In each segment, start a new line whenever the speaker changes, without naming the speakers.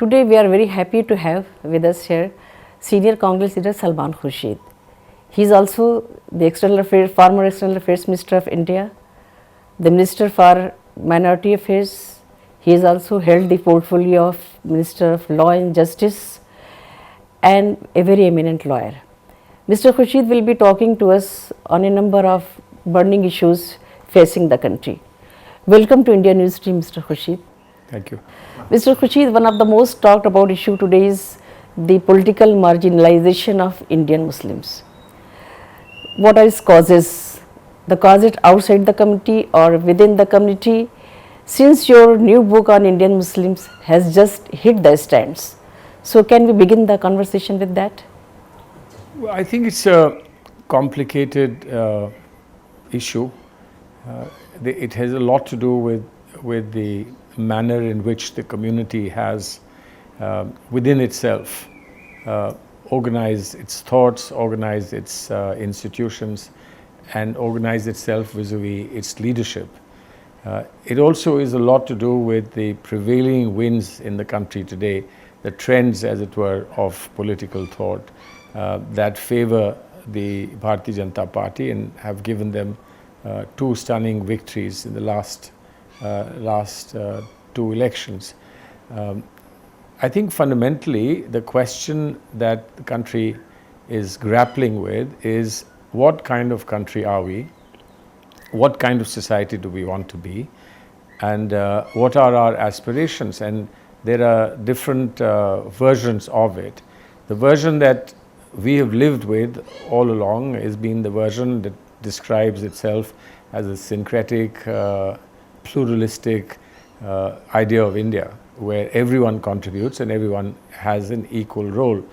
Today we are very happy to have with us here senior Congress leader Salman Khurshid. He is also the former External Affairs Minister of India, the Minister for Minority Affairs. He has also held the portfolio of Minister of Law and Justice and a very eminent lawyer. Mr. Khurshid will be talking to us on a number of burning issues facing the country. Welcome to India News Team, Mr. Khurshid.
Thank you.
Mr. Khurshid, one of the most talked about issue today is the political marginalization of Indian Muslims. What are its causes? The causes outside the community or within the community? Since your new book on Indian Muslims has just hit the stands, so can we begin the conversation with that?
Well, I think it's a complicated issue. It has a lot to do with the manner in which the community has within itself organized its thoughts, organized its institutions, and organized itself vis-a-vis its leadership. It also is a lot to do with the prevailing winds in the country today, the trends, as it were, of political thought that favor the Bharatiya Janata Party and have given them two stunning victories in the last two elections. I think fundamentally the question that the country is grappling with is, what kind of country are we? What kind of society do we want to be? And what are our aspirations? And there are different versions of it. The version that we have lived with all along has been the version that describes itself as a syncretic, pluralistic idea of India, where everyone contributes and everyone has an equal role.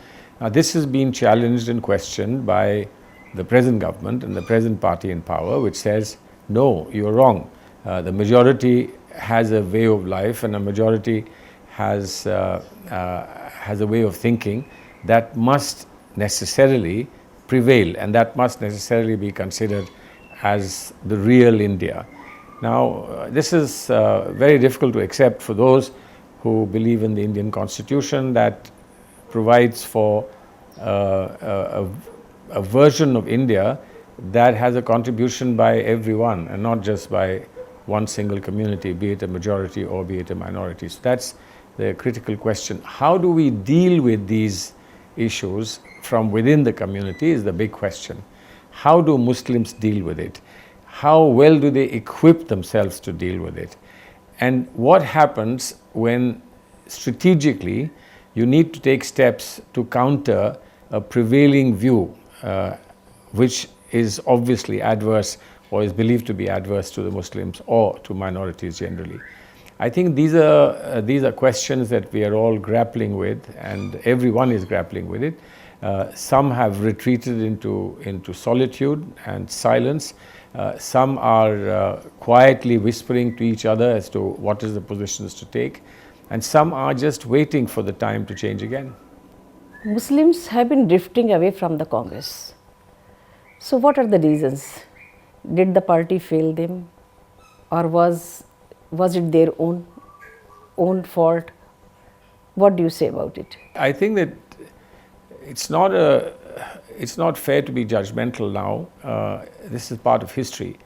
Now, this has been challenged and questioned by the present government and the present party in power, which says, no, you're wrong. The majority has a way of life, and a majority has a way of thinking that must necessarily prevail, and that must necessarily be considered as the real India. Now, this is very difficult to accept for those who believe in the Indian Constitution that provides for a version of India that has a contribution by everyone and not just by one single community, be it a majority or be it a minority. So that's the critical question. How do we deal with these issues from within the community is the big question. How do Muslims deal with it? How well do they equip themselves to deal with it? And what happens when strategically you need to take steps to counter a prevailing view which is obviously adverse or is believed to be adverse to the Muslims or to minorities generally? I think these are questions that we are all grappling with, and everyone is grappling with it. Some have retreated into solitude and silence. Some are quietly whispering to each other as to what is the positions to take, and some are just waiting for the time to change again.
Muslims have been drifting away from the Congress. So what are the reasons? Did the party fail them, or was it their own fault? What do you say about it?
I think that it's not fair to be judgmental now. This is part of history.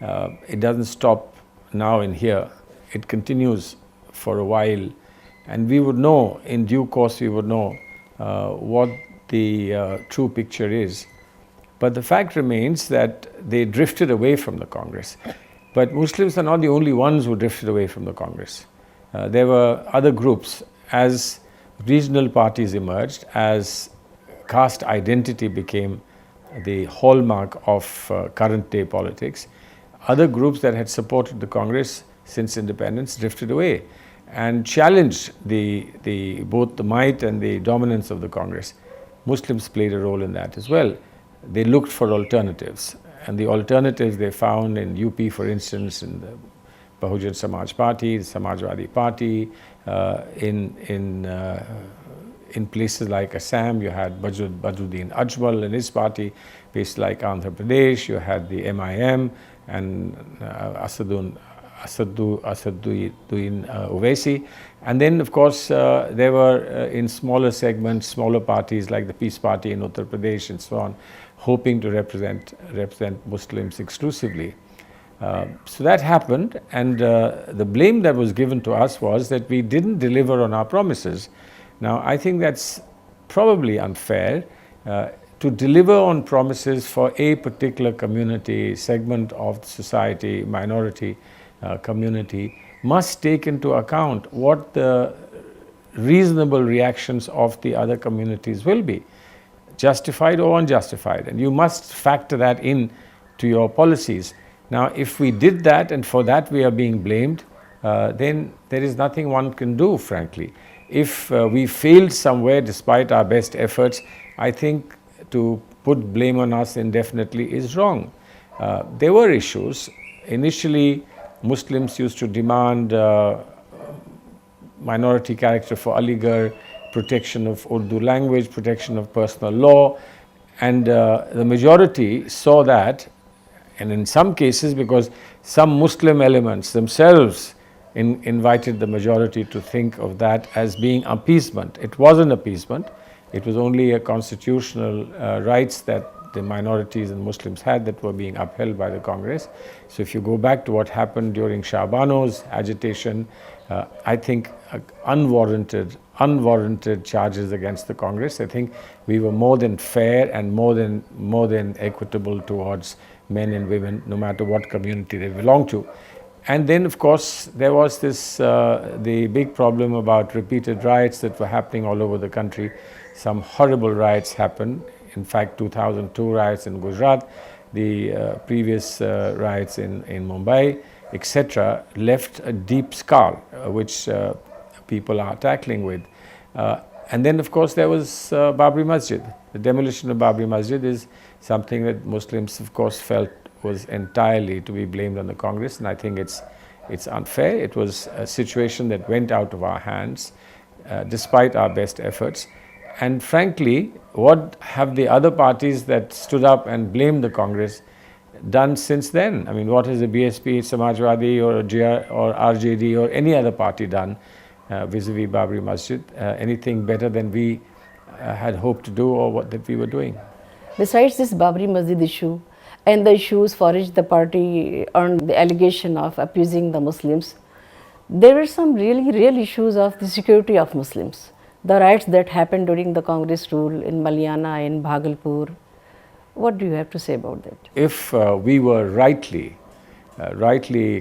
It doesn't stop now and here. It continues for a while, and we would know, in due course we would know what the true picture is. But the fact remains that they drifted away from the Congress. But Muslims are not the only ones who drifted away from the Congress. There were other groups. As regional parties emerged, as caste identity became the hallmark of current day politics, other groups that had supported the Congress since independence drifted away and challenged both the might and the dominance of the Congress. Muslims played a role in that as well. They looked for alternatives, and the alternatives they found in UP, for instance, in the Bahujan Samaj Party, the Samajwadi Party, in places like Assam, you had Badruddin Ajmal and his party. Places like Andhra Pradesh, you had the MIM and Asaduddin Owaisi. And then, of course, there were in smaller segments, smaller parties like the Peace Party in Uttar Pradesh and so on, hoping to represent Muslims exclusively. So that happened, and the blame that was given to us was that we didn't deliver on our promises. Now, I think that's probably unfair. To deliver on promises for a particular community, segment of society, minority community, must take into account what the reasonable reactions of the other communities will be, justified or unjustified, and you must factor that in to your policies. Now, if we did that and for that we are being blamed, then there is nothing one can do, frankly. If we failed somewhere despite our best efforts, I think to put blame on us indefinitely is wrong. There were issues. Initially, Muslims used to demand minority character for Aligarh, protection of Urdu language, protection of personal law, and the majority saw that, and in some cases, because some Muslim elements themselves invited the majority to think of that as being appeasement. It wasn't appeasement. It was only a constitutional rights that the minorities and Muslims had that were being upheld by the Congress. So if you go back to what happened during Shah Bano's agitation, I think unwarranted charges against the Congress. I think we were more than fair and more than equitable towards men and women, no matter what community they belong to. And then, of course, there was this the big problem about repeated riots that were happening all over the country. Some horrible riots happened. In fact, 2002 riots in Gujarat, the previous riots in Mumbai, etc., left a deep scar, which people are tackling with. And then, of course, there was Babri Masjid. The demolition of Babri Masjid is something that Muslims, of course, felt was entirely to be blamed on the Congress, and I think it's unfair. It was a situation that went out of our hands, despite our best efforts. And frankly, what have the other parties that stood up and blamed the Congress done since then? I mean, what has the BSP, Samajwadi or RJD or any other party done vis-a-vis Babri Masjid? Anything better than we had hoped to do or what that we were doing?
Besides this Babri Masjid issue and the issues for which the party earned the allegation of abusing the Muslims, there were some really real issues of the security of Muslims. The riots that happened during the Congress rule in Malyana, in Bhagalpur. What do you have to say about that?
If we were rightly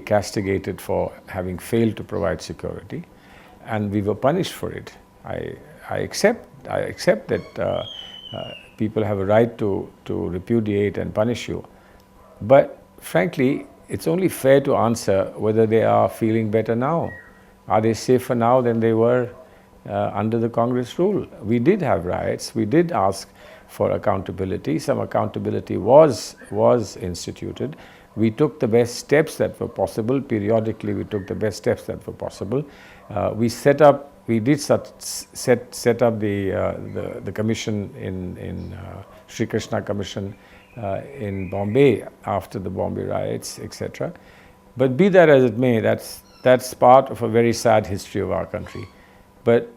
castigated for having failed to provide security, and we were punished for it, I accept that people have a right to repudiate and punish you. But frankly, it's only fair to answer whether they are feeling better now. Are they safer now than they were under the Congress rule? We did have riots. We did ask for accountability. Some accountability was instituted. We took the best steps that were possible. Periodically, we took the best steps that were possible. We set up the commission in Sri Krishna Commission in Bombay after the Bombay riots, etc. But be that as it may, that's part of a very sad history of our country. But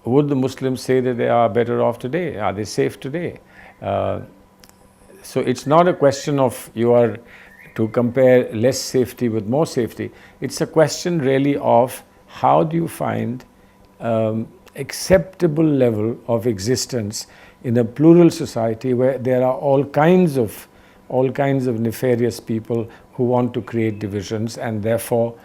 would the Muslims say that they are better off today? Are they safe today? So it's not a question of you are to compare less safety with more safety. It's a question really of how do you find acceptable level of existence in a plural society where there are all kinds of nefarious people who want to create divisions and therefore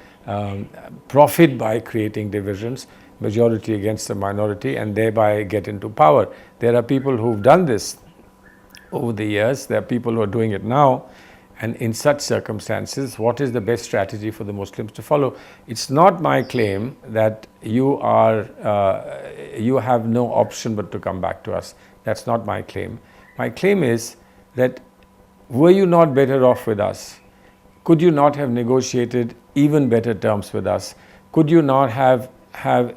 profit by creating divisions, majority against the minority, and thereby get into power. There are people who've done this over the years. There are people who are doing it now. And in such circumstances, what is the best strategy for the Muslims to follow? It's not my claim that you have no option but to come back to us. That's not my claim. My claim is that were you not better off with us? Could you not have negotiated even better terms with us? Could you not have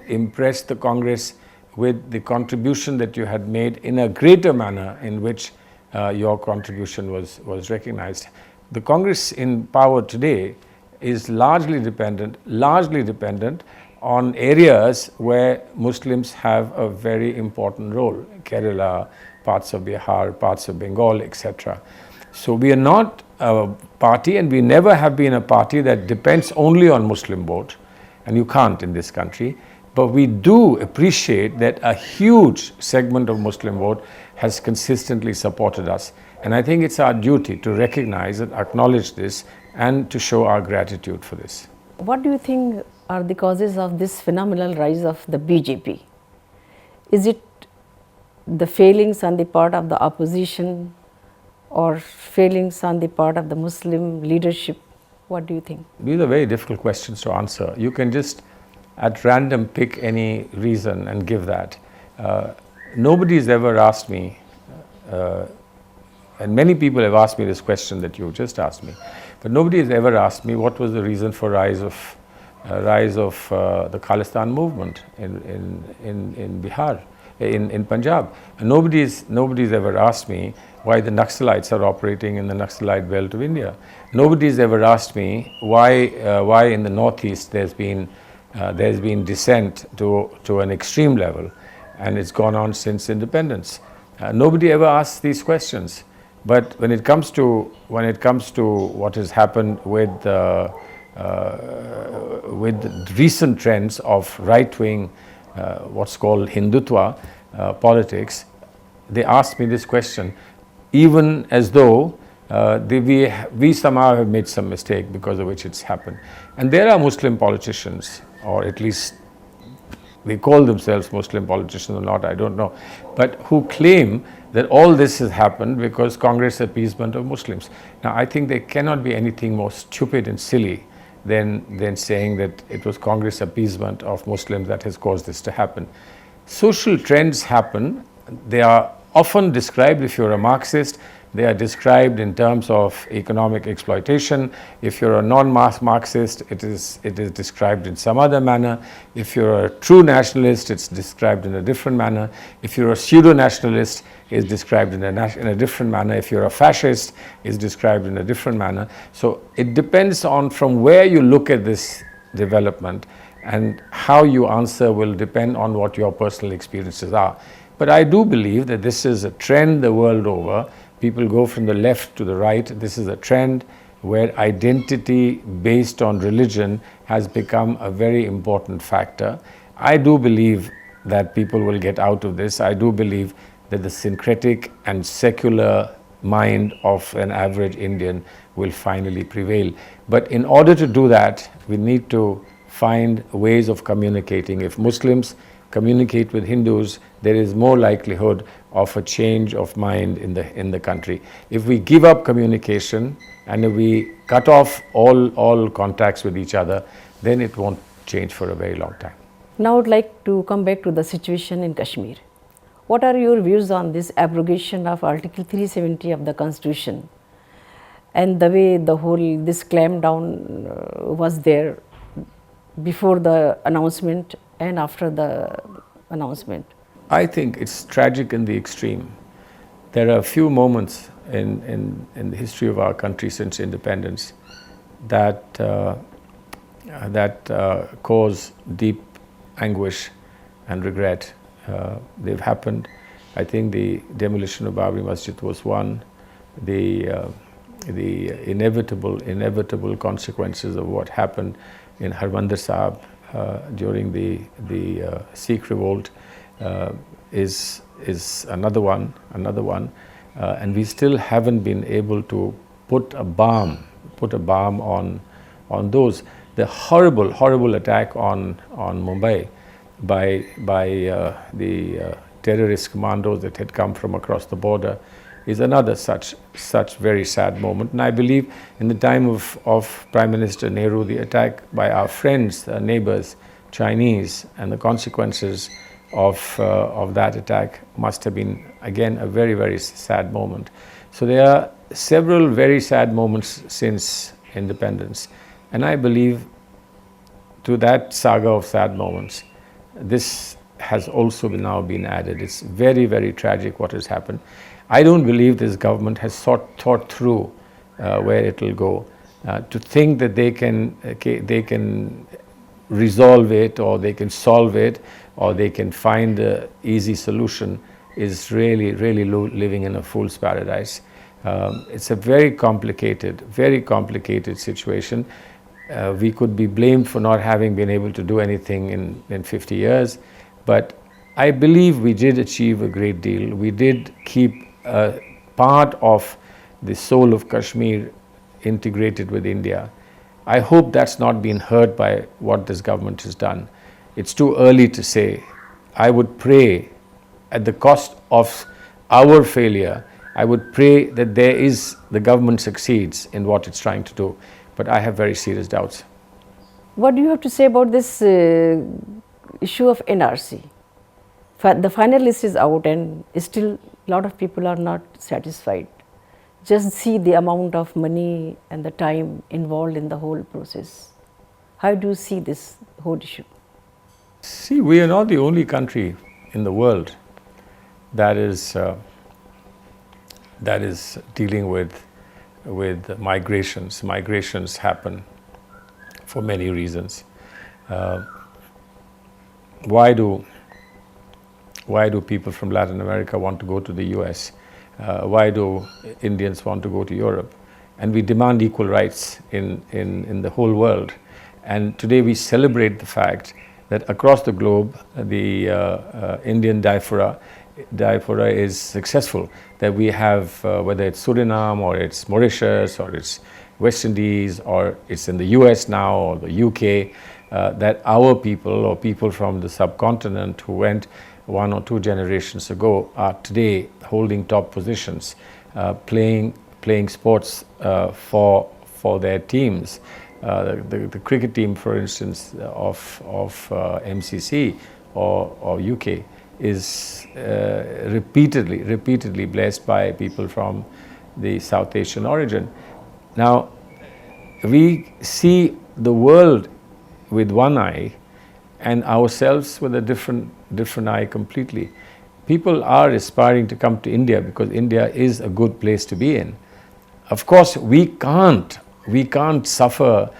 impressed the Congress with the contribution that you had made in a greater manner in which your contribution was recognized? The Congress in power today is largely dependent on areas where Muslims have a very important role. Kerala, parts of Bihar, parts of Bengal, etc. So we are not a party, and we never have been a party that depends only on Muslim vote, and you can't in this country. But we do appreciate that a huge segment of Muslim vote has consistently supported us. And I think it's our duty to recognize and acknowledge this and to show our gratitude for this.
What do you think are the causes of this phenomenal rise of the BJP? Is it the failings on the part of the opposition or failings on the part of the Muslim leadership? What do you think?
These are very difficult questions to answer. You can just at random pick any reason and give that. Nobody's ever asked me, and many people have asked me this question that you just asked me, but nobody has ever asked me what was the reason for rise of the Khalistan movement in Bihar, in Punjab. And nobody's ever asked me why the Naxalites are operating in the Naxalite belt of India. Nobody's ever asked me why in the northeast there's been descent to an extreme level, and it's gone on since independence. Nobody ever asks these questions. But when it comes to what has happened with the recent trends of right-wing, what's called Hindutva politics, they asked me this question, even as though we somehow have made some mistake because of which it's happened. And there are Muslim politicians, or at least they call themselves Muslim politicians or not, I don't know, but who claim that all this has happened because Congress appeasement of Muslims. Now, I think there cannot be anything more stupid and silly than saying that it was Congress appeasement of Muslims that has caused this to happen. Social trends happen. They are often described, if you're a Marxist, they are described in terms of economic exploitation. If you're a non-Marxist, it is described in some other manner. If you're a true nationalist, it's described in a different manner. If you're a pseudo-nationalist, it's described in a different manner. If you're a fascist, it's described in a different manner. So it depends on from where you look at this development, and how you answer will depend on what your personal experiences are. But I do believe that this is a trend the world over. People go from the left to the right. This is a trend where identity based on religion has become a very important factor. I do believe that people will get out of this. I do believe that the syncretic and secular mind of an average Indian will finally prevail. But in order to do that, we need to find ways of communicating. If Muslims communicate with Hindus, there is more likelihood of a change of mind in the country. If we give up communication and if we cut off all contacts with each other, then it won't change for a very long time.
Now I would like to come back to the situation in Kashmir. What are your views on this abrogation of Article 370 of the Constitution and the way this clampdown was there before the announcement and after the announcement?
I think it's tragic in the extreme. There are a few moments in the history of our country since independence that cause deep anguish and regret. They've happened. I think the demolition of Babri Masjid was one. The inevitable consequences of what happened in Harmandir Sahib during the Sikh revolt is another one, and we still haven't been able to put a balm on those. The horrible attack on Mumbai by the terrorist commandos that had come from across the border is another such very sad moment. And I believe in the time of Prime Minister Nehru, the attack by our friends, neighbors, Chinese, and the consequences of that attack must have been, again, a very, very sad moment. So there are several very sad moments since independence. And I believe to that saga of sad moments, this has also now been added. It's very, very tragic what has happened. I don't believe this government has thought through where it will go. to think that they can resolve it, or they can solve it, or they can find an easy solution is really living in a fool's paradise. It's a very complicated situation. We could be blamed for not having been able to do anything in 50 years, but I believe we did achieve a great deal. We did keep a part of the soul of Kashmir integrated with India. I hope that's not been hurt by what this government has done. It's too early to say. I would pray, at the cost of our failure, I would pray that the government succeeds in what it's trying to do. But I have very serious doubts.
What do you have to say about this issue of NRC? The final list is out and still a lot of people are not satisfied. Just see the amount of money and the time involved in the whole process. How do you see this whole issue?
See, we are not the only country in the world that is dealing with migrations. Migrations happen for many reasons. Why do people from Latin America want to go to the US? Why do Indians want to go to Europe? And we demand equal rights in the whole world. And today we celebrate the fact that across the globe, the Indian diaspora is successful. That we have, whether it's Suriname or it's Mauritius or it's West Indies or it's in the US now or the UK, that our people or people from the subcontinent who went 1 or 2 generations ago are today holding top positions, playing sports for their teams. The cricket team, for instance, of MCC or UK is repeatedly blessed by people from the South Asian origin. Now, we see the world with one eye and ourselves with a different eye completely. People are aspiring to come to India because India is a good place to be in. Of course, we can't suffer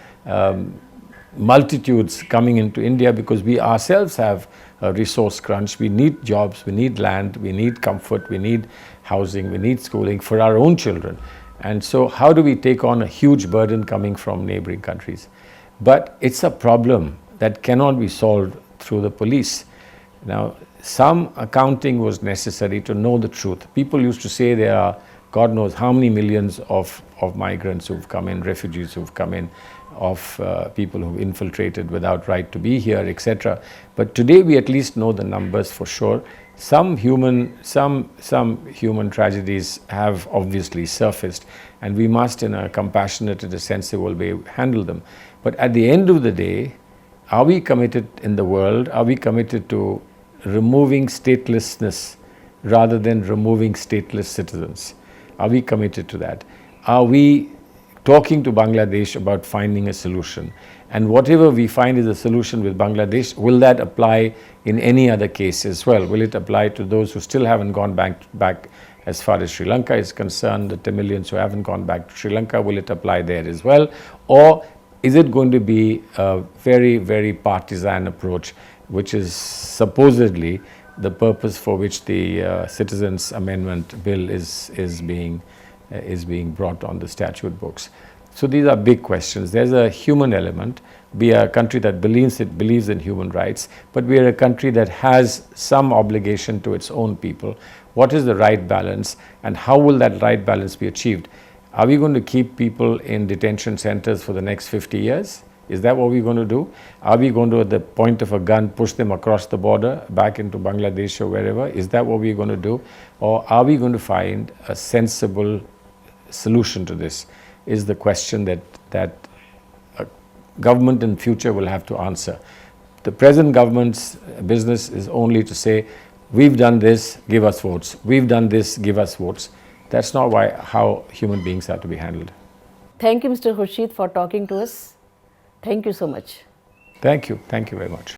multitudes coming into India because we ourselves have a resource crunch. We need jobs, we need land, we need comfort, we need housing, we need schooling for our own children. And so how do we take on a huge burden coming from neighboring countries? But it's a problem that cannot be solved through the police. Now, some accounting was necessary to know the truth. People used to say there are God knows how many millions of migrants who've come in, refugees who've come in, of people who've infiltrated without right to be here, etc. But today we at least know the numbers for sure. Some human tragedies have obviously surfaced, and we must, in a compassionate and a sensible way, handle them. But at the end of the day, are we committed in the world? Are we committed to removing statelessness rather than removing stateless citizens? Are we committed to that? Are we talking to Bangladesh about finding a solution? And whatever we find is a solution with Bangladesh, will that apply in any other case as well? Will it apply to those who still haven't gone back as far as Sri Lanka is concerned, the Tamilians who haven't gone back to Sri Lanka, will it apply there as well? Or is it going to be a very partisan approach, which is supposedly the purpose for which the Citizens Amendment Bill is being brought on the statute books? So these are big questions. There's a human element. We are a country that believes in human rights, but we are a country that has some obligation to its own people. What is the right balance, and how will that right balance be achieved? Are we going to keep people in detention centers for the next 50 years? Is that what we're going to do? Are we going to, at the point of a gun, push them across the border back into Bangladesh or wherever? Is that what we're going to do? Or are we going to find a sensible solution to this? Is the question that a government in future will have to answer. The present government's business is only to say, we've done this, give us votes. We've done this, give us votes. That's not how human beings are to be handled.
Thank you, Mr. Khurshid, for talking to us. Thank you so much.
Thank you very much.